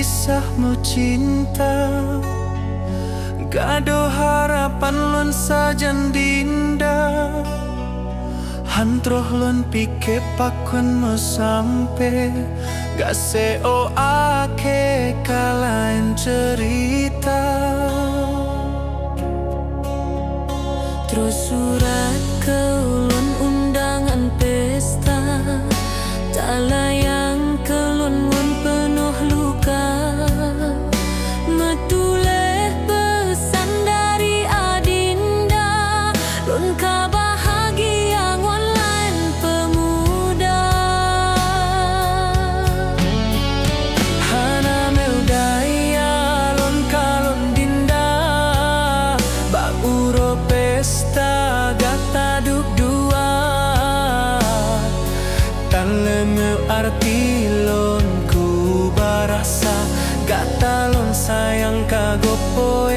kisahmu cinta, gado harapan lon sajan dinda. Hantroh lon pike pakun mo sampe, gak seo ake kalain cerita. Terus surat ke ulun undangan pesta, tak layang kelun ngun penuh luka. Metuleh pesan dari adinda, lun ka bahagia ngun lain pemuda. Hana meudaya lon kalon dinda, bak uro pesta gata duk dua. Tan lemu arti lon ku barasa, gata lon sayang kagopo